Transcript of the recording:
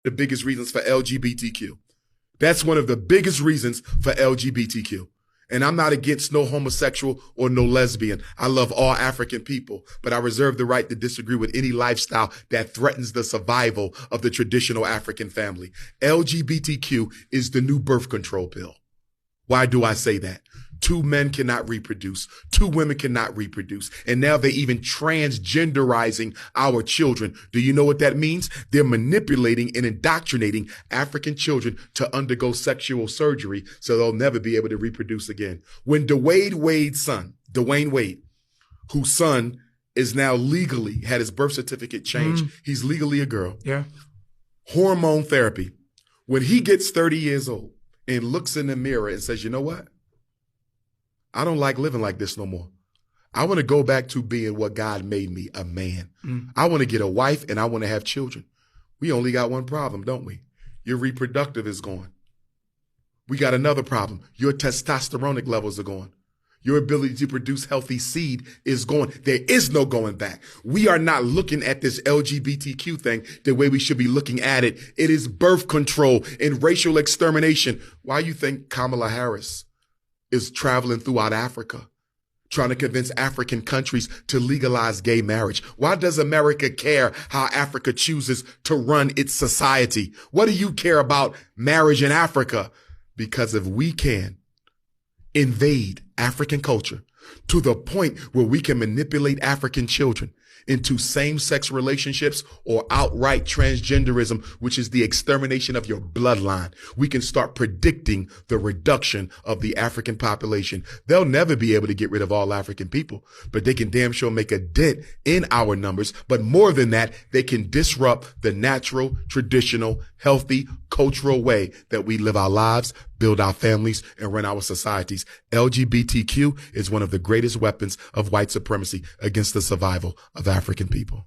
the biggest reasons for LGBTQ. That's one of the biggest reasons for LGBTQ. And I'm not against no homosexual or no lesbian. I love all African people, but I reserve the right to disagree with any lifestyle that threatens the survival of the traditional African family. LGBTQ is the new birth control pill. Why do I say that? 2 men cannot reproduce. 2 women cannot reproduce. And now they're even transgenderizing our children. Do you know what that means? They're manipulating and indoctrinating African children to undergo sexual surgery so they'll never be able to reproduce again. When Dwayne Wade, whose son is now legally had his birth certificate changed. He's legally a girl. Yeah. Hormone therapy. When he gets 30 years old and looks in the mirror and says, you know what? I don't like living like this no more. I want to go back to being what God made me, a man. I want to get a wife and I want to have children. We only got one problem, don't we? Your reproductive is gone. We got another problem. Your testosteronic levels are gone. Your ability to produce healthy seed is gone. There is no going back. We are not looking at this LGBTQ thing the way we should be looking at it. It is birth control and racial extermination. Why you think Kamala Harris is traveling throughout Africa, trying to convince African countries to legalize gay marriage? Why does America care how Africa chooses to run its society? What do you care about marriage in Africa? Because if we can invade African culture to the point where we can manipulate African children into same-sex relationships or outright transgenderism, which is the extermination of your bloodline, we can start predicting the reduction of the African population. They'll never be able to get rid of all African people, but they can damn sure make a dent in our numbers. But more than that, they can disrupt the natural, traditional, healthy, cultural way that we live our lives, build our families, and run our societies. LGBTQ is one of the greatest weapons of white supremacy against the survival of African people.